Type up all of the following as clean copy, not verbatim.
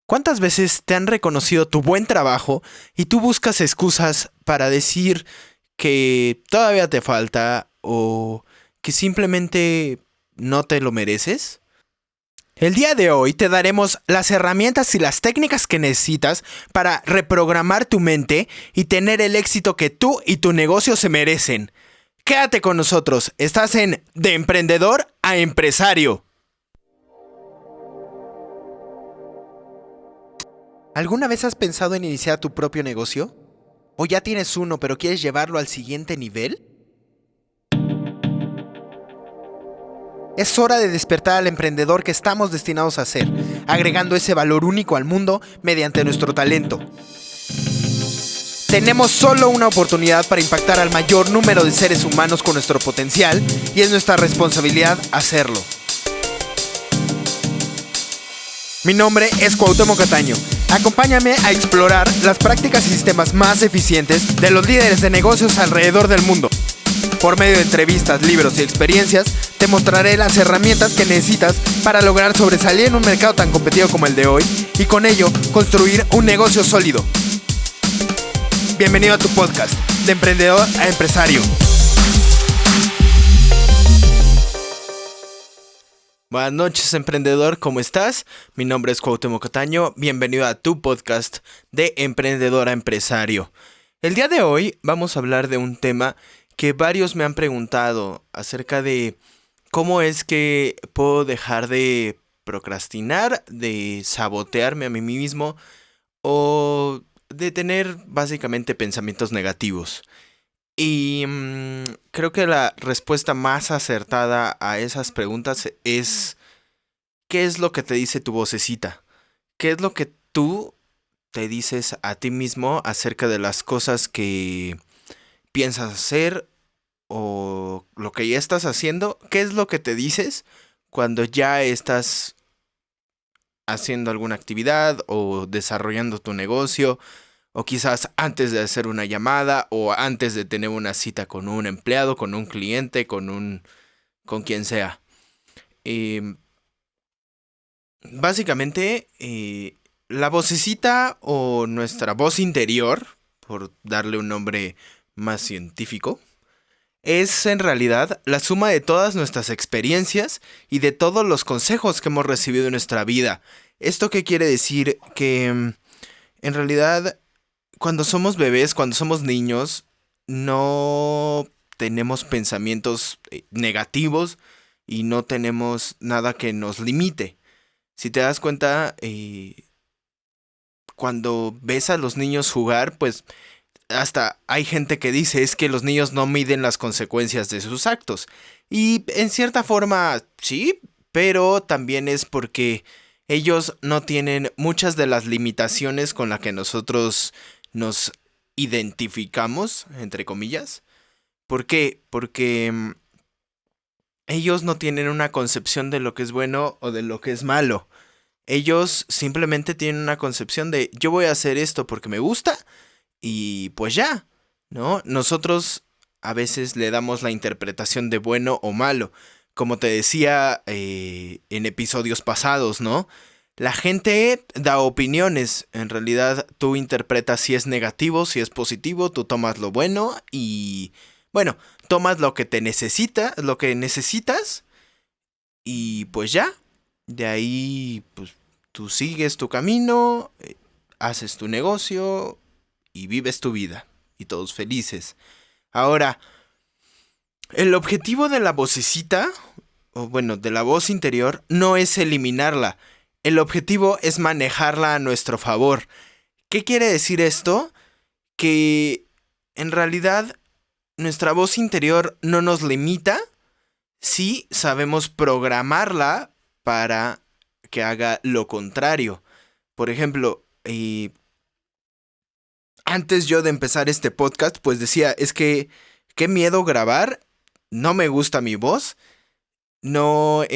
¿Cuántas veces te han reconocido tu buen trabajo y tú buscas excusas para decir que todavía te falta o que simplemente no te lo mereces? El día de hoy te daremos las herramientas y las técnicas que necesitas para reprogramar tu mente y tener el éxito que tú y tu negocio se merecen. Quédate con nosotros, estás en De Emprendedor a Empresario. ¿Alguna vez has pensado en iniciar tu propio negocio? ¿O ya tienes uno pero quieres llevarlo al siguiente nivel? Es hora de despertar al emprendedor que estamos destinados a ser, agregando ese valor único al mundo mediante nuestro talento. Tenemos solo una oportunidad para impactar al mayor número de seres humanos con nuestro potencial y es nuestra responsabilidad hacerlo. Mi nombre es Cuauhtémoc Cataño. Acompáñame a explorar las prácticas y sistemas más eficientes de los líderes de negocios alrededor del mundo. Por medio de entrevistas, libros y experiencias, te mostraré las herramientas que necesitas para lograr sobresalir en un mercado tan competitivo como el de hoy y con ello construir un negocio sólido. Bienvenido a tu podcast, de emprendedor a empresario. Buenas noches, emprendedor, ¿cómo estás? Mi nombre es Cuauhtémoc Cataño, bienvenido a tu podcast de emprendedor a empresario. El día de hoy vamos a hablar de un tema que varios me han preguntado acerca de cómo es que puedo dejar de procrastinar, de sabotearme a mí mismo o de tener básicamente pensamientos negativos. Y creo que la respuesta más acertada a esas preguntas es ¿qué es lo que te dice tu vocecita? ¿Qué es lo que tú te dices a ti mismo acerca de las cosas que piensas hacer o lo que ya estás haciendo? ¿Qué es lo que te dices cuando ya estás haciendo alguna actividad o desarrollando tu negocio? O quizás antes de hacer una llamada o antes de tener una cita con un empleado, con un cliente, con quien sea. Básicamente, la vocecita o nuestra voz interior, por darle un nombre más científico, es en realidad la suma de todas nuestras experiencias y de todos los consejos que hemos recibido en nuestra vida. ¿Esto qué quiere decir? Que en realidad cuando somos bebés, cuando somos niños, no tenemos pensamientos negativos y no tenemos nada que nos limite. Si te das cuenta, cuando ves a los niños jugar, pues hasta hay gente que dice es que los niños no miden las consecuencias de sus actos. Y en cierta forma, sí, pero también es porque ellos no tienen muchas de las limitaciones con las que nosotros nos identificamos, entre comillas. ¿Por qué? Porque ellos no tienen una concepción de lo que es bueno o de lo que es malo. Ellos simplemente tienen una concepción de yo voy a hacer esto porque me gusta y pues ya, ¿no? Nosotros a veces le damos la interpretación de bueno o malo. Como te decía en episodios pasados, ¿no? La gente da opiniones, en realidad tú interpretas si es negativo, si es positivo, tú tomas lo bueno y, bueno, tomas lo que te necesita, lo que necesitas y pues ya, de ahí pues tú sigues tu camino, haces tu negocio y vives tu vida y todos felices. Ahora, el objetivo de la vocecita, o bueno, de la voz interior, no es eliminarla. El objetivo es manejarla a nuestro favor. ¿Qué quiere decir esto? Que en realidad nuestra voz interior no nos limita si sabemos programarla para que haga lo contrario. Por ejemplo, antes yo de empezar este podcast, pues decía, es que qué miedo grabar, no me gusta mi voz, no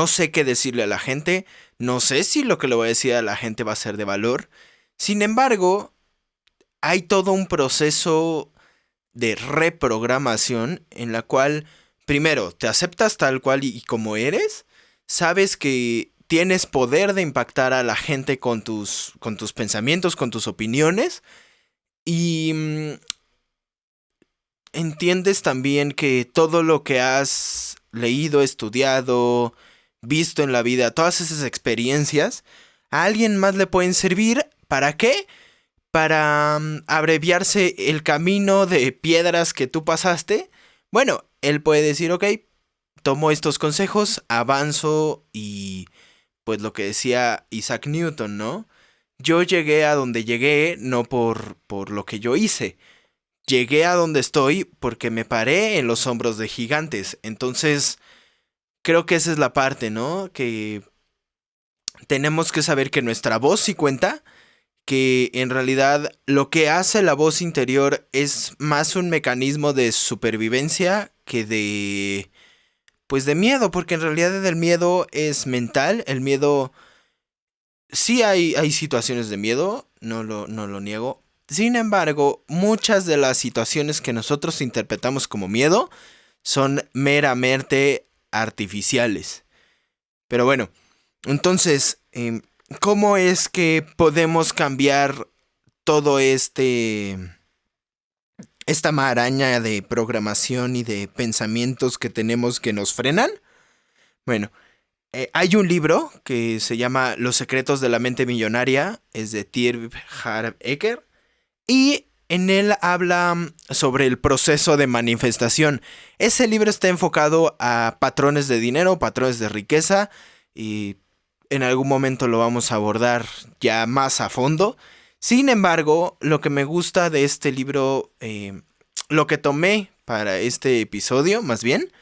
sé qué decirle a la gente, no sé si lo que le voy a decir a la gente va a ser de valor. Sin embargo, hay todo un proceso de reprogramación en la cual, primero, te aceptas tal cual y como eres, sabes que tienes poder de impactar a la gente con tus pensamientos, con tus opiniones. Y entiendes también que todo lo que has leído, estudiado, visto en la vida, todas esas experiencias, a alguien más le pueden servir. ¿Para qué? Para abreviarse el camino de piedras que tú pasaste. Bueno, él puede decir, ok, tomo estos consejos, avanzo y pues lo que decía Isaac Newton, ¿no? Yo llegué a donde llegué no por lo que yo hice. Llegué a donde estoy porque me paré en los hombros de gigantes. Entonces, creo que esa es la parte, ¿no? Que tenemos que saber que nuestra voz sí cuenta, que en realidad lo que hace la voz interior es más un mecanismo de supervivencia que de, pues de miedo, porque en realidad el miedo es mental. El miedo, sí hay situaciones de miedo, no lo niego. Sin embargo, muchas de las situaciones que nosotros interpretamos como miedo son meramente artificiales. Pero bueno, entonces, ¿cómo es que podemos cambiar todo esta maraña de programación y de pensamientos que tenemos que nos frenan? Bueno, hay un libro que se llama Los secretos de la mente millonaria, es de Tir Harv Eker, y en él habla sobre el proceso de manifestación. Ese libro está enfocado a patrones de dinero, patrones de riqueza, y en algún momento lo vamos a abordar ya más a fondo. Sin embargo, lo que me gusta de este libro, lo que tomé para este episodio, más bien,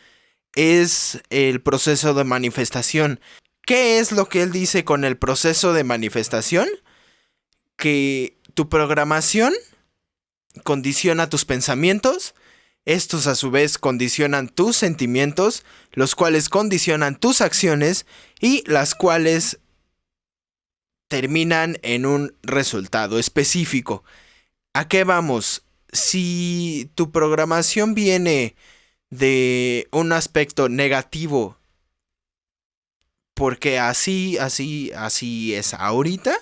es el proceso de manifestación. ¿Qué es lo que él dice con el proceso de manifestación? Que tu programación condiciona tus pensamientos, estos a su vez condicionan tus sentimientos, los cuales condicionan tus acciones y las cuales terminan en un resultado específico. ¿A qué vamos? Si tu programación viene de un aspecto negativo, porque así es ahorita,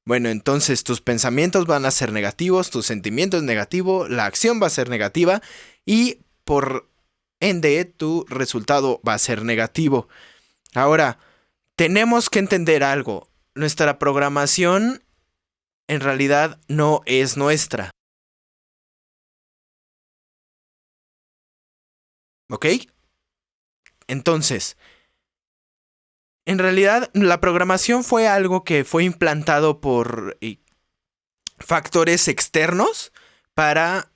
bueno, entonces tus pensamientos van a ser negativos, tus sentimientos negativos, la acción va a ser negativa y por ende tu resultado va a ser negativo. Ahora, tenemos que entender algo. Nuestra programación en realidad no es nuestra. ¿Ok? Entonces, en realidad la programación fue algo que fue implantado por factores externos para,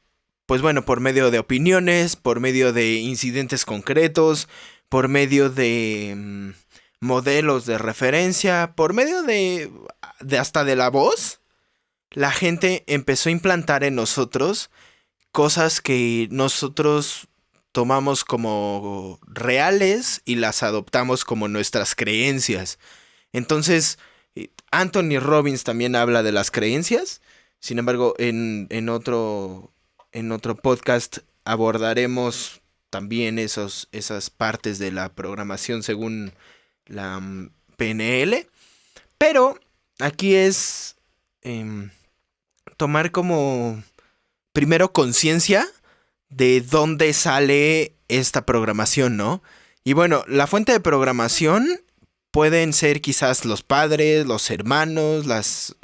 pues bueno, por medio de opiniones, por medio de incidentes concretos, por medio de modelos de referencia, por medio de hasta de la voz. La gente empezó a implantar en nosotros cosas que nosotros tomamos como reales y las adoptamos como nuestras creencias. Entonces, Anthony Robbins también habla de las creencias. Sin embargo, en otro podcast abordaremos también esas partes de la programación según la PNL. Pero aquí es tomar como primero conciencia de dónde sale esta programación, ¿no? Y bueno, la fuente de programación pueden ser quizás los padres, los hermanos, las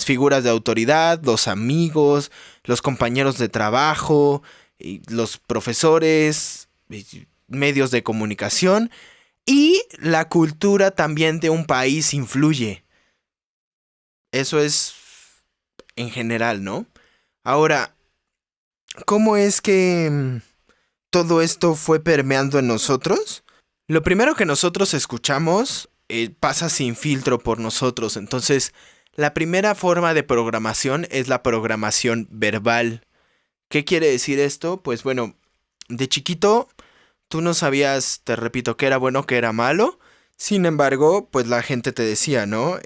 figuras de autoridad, los amigos, los compañeros de trabajo, los profesores, medios de comunicación y la cultura también de un país influye. Eso es en general, ¿no? Ahora, ¿cómo es que todo esto fue permeando en nosotros? Lo primero que nosotros escuchamos pasa sin filtro por nosotros. Entonces, la primera forma de programación es la programación verbal. ¿Qué quiere decir esto? Pues bueno, de chiquito tú no sabías, te repito, qué era bueno, qué era malo. Sin embargo, pues la gente te decía, ¿no?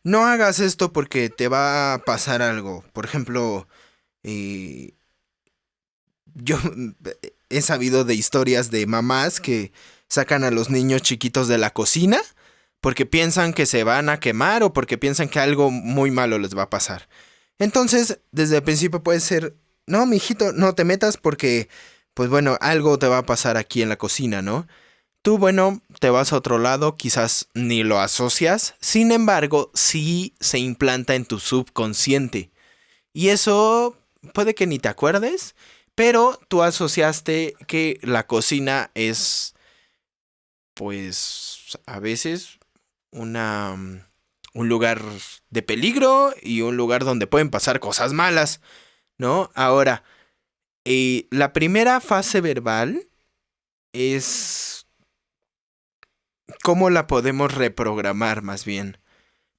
No hagas esto porque te va a pasar algo. Por ejemplo, yo he sabido de historias de mamás que sacan a los niños chiquitos de la cocina porque piensan que se van a quemar o porque piensan que algo muy malo les va a pasar. Entonces, desde el principio puede ser, no, mijito, no te metas porque, pues bueno, algo te va a pasar aquí en la cocina, ¿no? Tú, bueno, te vas a otro lado, quizás ni lo asocias, sin embargo, sí se implanta en tu subconsciente. Y eso puede que ni te acuerdes, pero tú asociaste que la cocina es, pues, a veces una, un lugar de peligro y un lugar donde pueden pasar cosas malas, ¿no? Ahora, la primera fase verbal es cómo la podemos reprogramar más bien.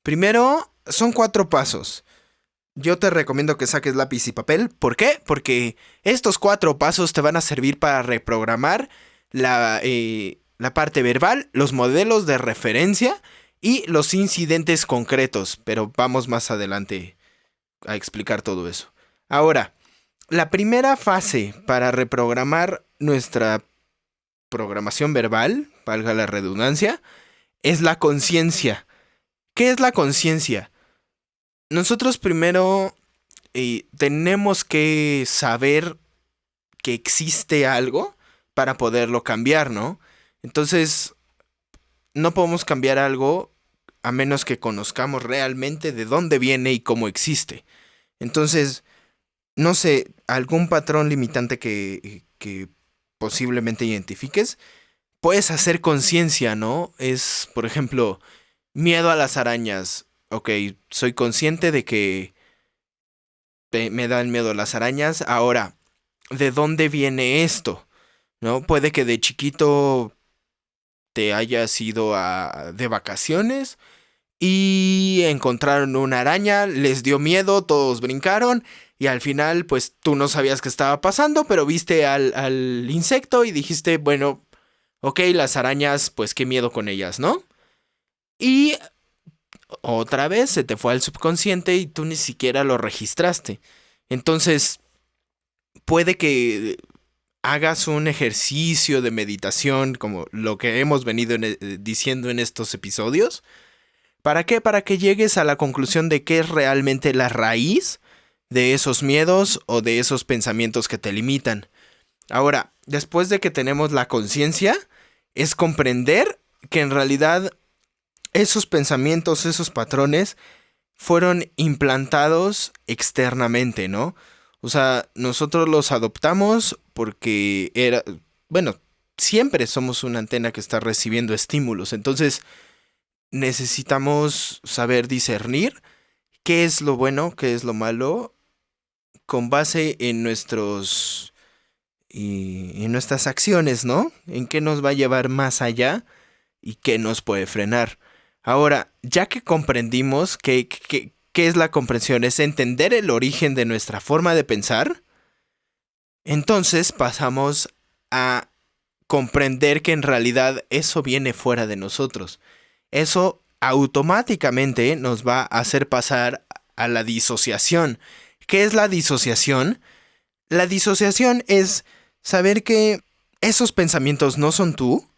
Primero, son 4 pasos. Yo te recomiendo que saques lápiz y papel. ¿Por qué? Porque estos 4 pasos te van a servir para reprogramar la parte verbal, los modelos de referencia y los incidentes concretos. Pero vamos más adelante a explicar todo eso. Ahora, la primera fase para reprogramar nuestra programación verbal, valga la redundancia, es la conciencia. ¿Qué es la conciencia? Nosotros primero tenemos que saber que existe algo para poderlo cambiar, ¿no? Entonces, no podemos cambiar algo a menos que conozcamos realmente de dónde viene y cómo existe. Entonces, no sé, algún patrón limitante que posiblemente identifiques, puedes hacer conciencia, ¿no? Es, por ejemplo, miedo a las arañas. Ok, soy consciente de que me dan miedo las arañas. Ahora, ¿de dónde viene esto? ¿No? Puede que de chiquito te hayas ido de vacaciones y encontraron una araña, les dio miedo, todos brincaron y al final pues tú no sabías qué estaba pasando, pero viste al insecto y dijiste, bueno, ok, las arañas, pues qué miedo con ellas, ¿no? Y otra vez se te fue al subconsciente y tú ni siquiera lo registraste. Entonces, puede que hagas un ejercicio de meditación, como lo que hemos venido diciendo en estos episodios. ¿Para qué? Para que llegues a la conclusión de qué es realmente la raíz de esos miedos o de esos pensamientos que te limitan. Ahora, después de que tenemos la conciencia, es comprender que en realidad esos pensamientos, esos patrones, fueron implantados externamente, ¿no? O sea, nosotros los adoptamos porque bueno, siempre somos una antena que está recibiendo estímulos, entonces necesitamos saber discernir qué es lo bueno, qué es lo malo, con base en en nuestras acciones, ¿no? En qué nos va a llevar más allá y qué nos puede frenar. Ahora, ya que comprendimos qué es la comprensión, es entender el origen de nuestra forma de pensar, entonces pasamos a comprender que en realidad eso viene fuera de nosotros. Eso automáticamente nos va a hacer pasar a la disociación. ¿Qué es la disociación? La disociación es saber que esos pensamientos no son tú,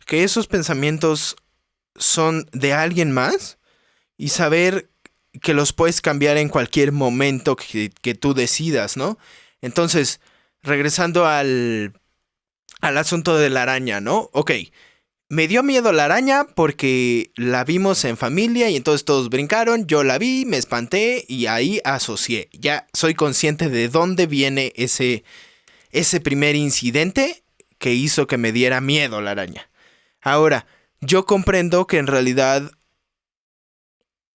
que esos pensamientos son de alguien más y saber que los puedes cambiar en cualquier momento que tú decidas, ¿no? Entonces, regresando al asunto de la araña, ¿no? Ok, me dio miedo la araña porque la vimos en familia y entonces todos brincaron, yo la vi, me espanté y ahí asocié. Ya soy consciente de dónde viene ese primer incidente que hizo que me diera miedo la araña. Ahora, yo comprendo que en realidad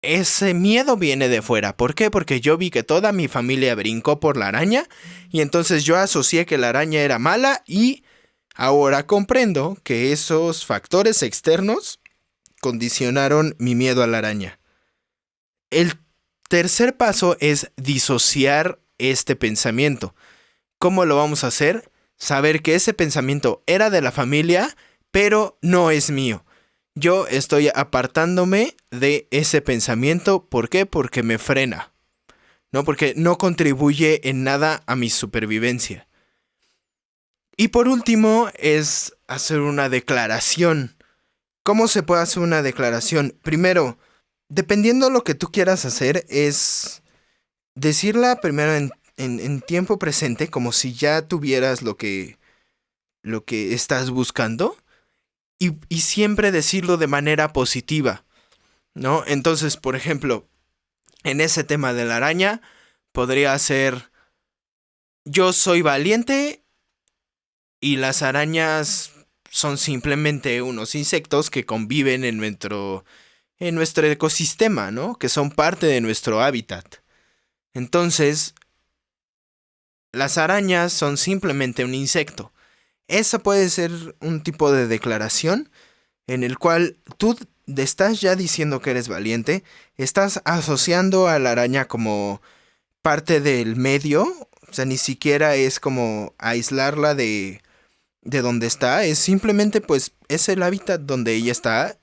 ese miedo viene de fuera. ¿Por qué? Porque yo vi que toda mi familia brincó por la araña y entonces yo asocié que la araña era mala y ahora comprendo que esos factores externos condicionaron mi miedo a la araña. El tercer paso es disociar este pensamiento. ¿Cómo lo vamos a hacer? Saber que ese pensamiento era de la familia, pero no es mío. Yo estoy apartándome de ese pensamiento. ¿Por qué? Porque me frena. ¿No? Porque no contribuye en nada a mi supervivencia. Y por último es hacer una declaración. ¿Cómo se puede hacer una declaración? Primero, dependiendo de lo que tú quieras hacer, es decirla primero en tiempo presente, como si ya tuvieras lo que estás buscando, y siempre decirlo de manera positiva, ¿no? Entonces, por ejemplo, en ese tema de la araña, podría ser: yo soy valiente y las arañas son simplemente unos insectos que conviven en nuestro ecosistema, ¿no? Que son parte de nuestro hábitat. Entonces, las arañas son simplemente un insecto. Esa puede ser un tipo de declaración en el cual tú estás ya diciendo que eres valiente, estás asociando a la araña como parte del medio, o sea, ni siquiera es como aislarla de donde está, es simplemente pues es el hábitat donde ella está.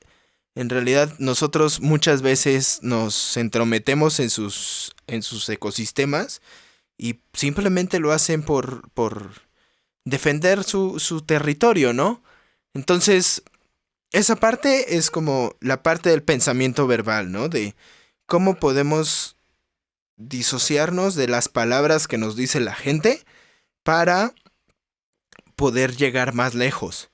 En realidad nosotros muchas veces nos entrometemos en sus ecosistemas y simplemente lo hacen por defender su territorio, ¿no? Entonces, esa parte es como la parte del pensamiento verbal, ¿no? De cómo podemos disociarnos de las palabras que nos dice la gente para poder llegar más lejos.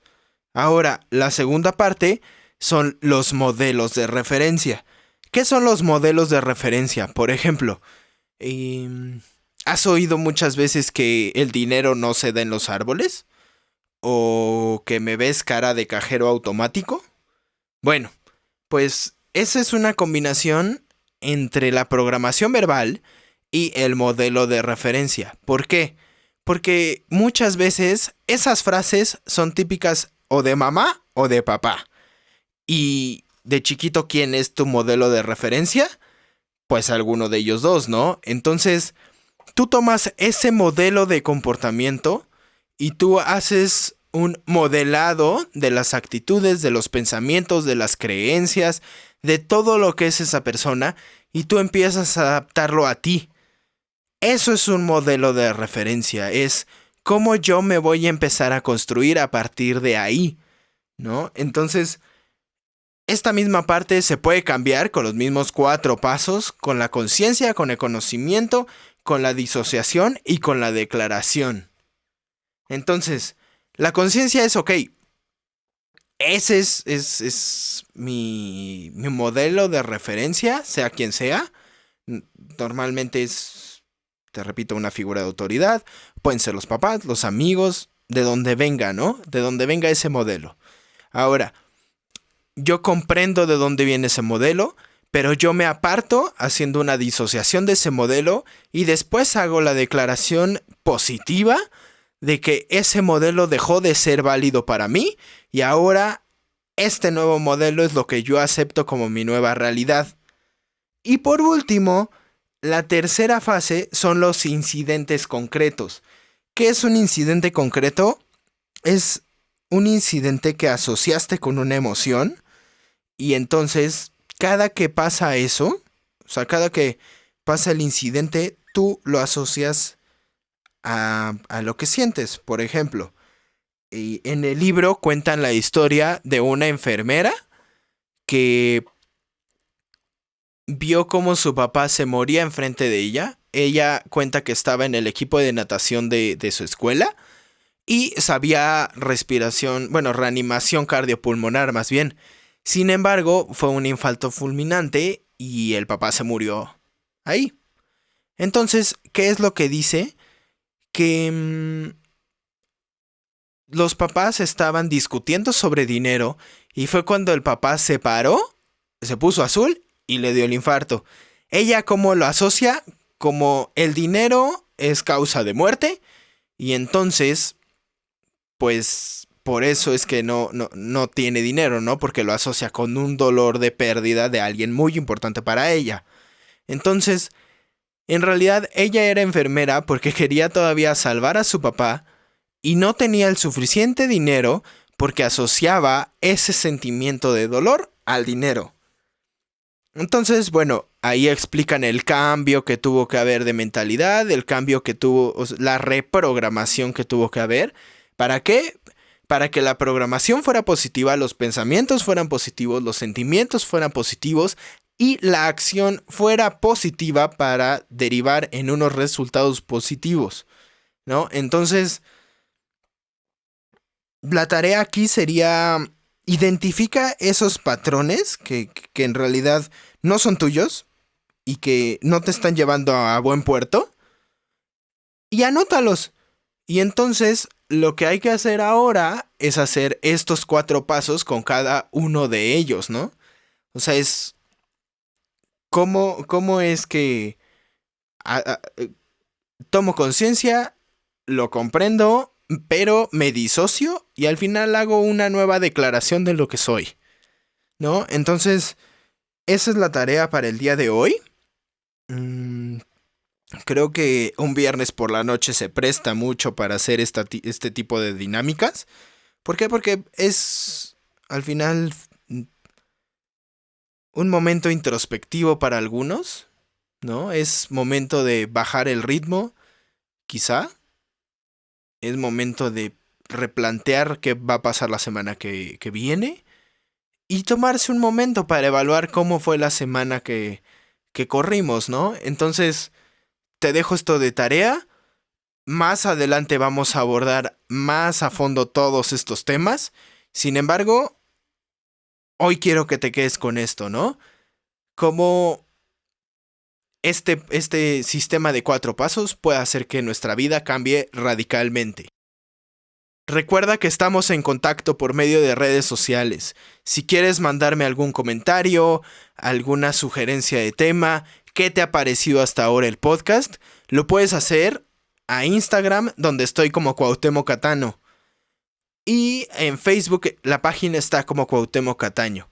Ahora, la segunda parte son los modelos de referencia. ¿Qué son los modelos de referencia? Por ejemplo, ¿has oído muchas veces que el dinero no se da en los árboles? ¿O que me ves cara de cajero automático? Bueno, pues esa es una combinación entre la programación verbal y el modelo de referencia. ¿Por qué? Porque muchas veces esas frases son típicas o de mamá o de papá. Y de chiquito, ¿quién es tu modelo de referencia? Pues alguno de ellos dos, ¿no? Entonces, tú tomas ese modelo de comportamiento y tú haces un modelado de las actitudes, de los pensamientos, de las creencias, de todo lo que es esa persona, y tú empiezas a adaptarlo a ti. Eso es un modelo de referencia, es cómo yo me voy a empezar a construir a partir de ahí, ¿no? Entonces, esta misma parte se puede cambiar con los mismos 4 pasos, con la conciencia, con el conocimiento, con la disociación y con la declaración. Entonces, la conciencia es: ok, ese es mi modelo de referencia, sea quien sea. Normalmente es, te repito, una figura de autoridad. Pueden ser los papás, los amigos, de donde venga, ¿no? De donde venga ese modelo. Ahora, yo comprendo de dónde viene ese modelo, pero yo me aparto haciendo una disociación de ese modelo y después hago la declaración positiva de que ese modelo dejó de ser válido para mí y ahora este nuevo modelo es lo que yo acepto como mi nueva realidad. Y por último, la tercera fase son los incidentes concretos. ¿Qué es un incidente concreto? Es un incidente que asociaste con una emoción y entonces cada que pasa eso, o sea, cada que pasa el incidente, tú lo asocias a lo que sientes. Por ejemplo, y en el libro cuentan la historia de una enfermera que vio cómo su papá se moría enfrente de ella. Ella cuenta que estaba en el equipo de natación de su escuela y sabía respiración, bueno, reanimación cardiopulmonar más bien. Sin embargo, fue un infarto fulminante y el papá se murió ahí. Entonces, ¿qué es lo que dice? Que los papás estaban discutiendo sobre dinero y fue cuando el papá se paró, se puso azul y le dio el infarto. Ella como lo asocia como el dinero es causa de muerte y entonces pues por eso es que no tiene dinero, ¿no? Porque lo asocia con un dolor de pérdida de alguien muy importante para ella. Entonces, en realidad ella era enfermera porque quería todavía salvar a su papá y no tenía el suficiente dinero porque asociaba ese sentimiento de dolor al dinero. Entonces, bueno, ahí explican el cambio que tuvo que haber de mentalidad, el cambio que tuvo, o sea, la reprogramación que tuvo que haber ¿Para qué? Para que la programación fuera positiva, los pensamientos fueran positivos, los sentimientos fueran positivos y la acción fuera positiva para derivar en unos resultados positivos, ¿no? Entonces, la tarea aquí sería: identifica esos patrones que en realidad no son tuyos y que no te están llevando a buen puerto, y anótalos. Y entonces lo que hay que hacer ahora es hacer estos 4 pasos con cada uno de ellos, ¿no? O sea, es cómo es que tomo conciencia, lo comprendo, pero me disocio y al final hago una nueva declaración de lo que soy, ¿no? Entonces, esa es la tarea para el día de hoy. Creo que un viernes por la noche se presta mucho para hacer este tipo de dinámicas. ¿Por qué? Porque es, al final, un momento introspectivo para algunos, ¿no? Es momento de bajar el ritmo, quizá. Es momento de replantear qué va a pasar la semana que viene. Y tomarse un momento para evaluar cómo fue la semana que corrimos, ¿no? Entonces, te dejo esto de tarea. Más adelante vamos a abordar más a fondo todos estos temas. Sin embargo, hoy quiero que te quedes con esto, ¿no? Cómo este sistema de 4 pasos puede hacer que nuestra vida cambie radicalmente. Recuerda que estamos en contacto por medio de redes sociales. Si quieres mandarme algún comentario, alguna sugerencia de tema, qué te ha parecido hasta ahora el podcast, lo puedes hacer a Instagram, donde estoy como Cuauhtémoc Cataño. Y en Facebook la página está como Cuauhtémoc Cataño.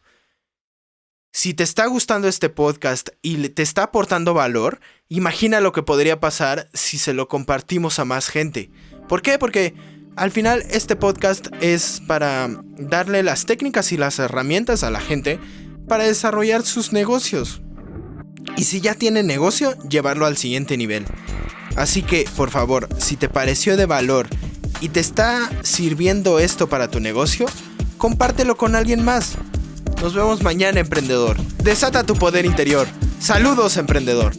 Si te está gustando este podcast y te está aportando valor, imagina lo que podría pasar si se lo compartimos a más gente. ¿Por qué? Porque al final este podcast es para darle las técnicas y las herramientas a la gente para desarrollar sus negocios. Y si ya tiene negocio, llevarlo al siguiente nivel. Así que, por favor, si te pareció de valor y te está sirviendo esto para tu negocio, compártelo con alguien más. Nos vemos mañana, emprendedor. Desata tu poder interior. Saludos, emprendedor.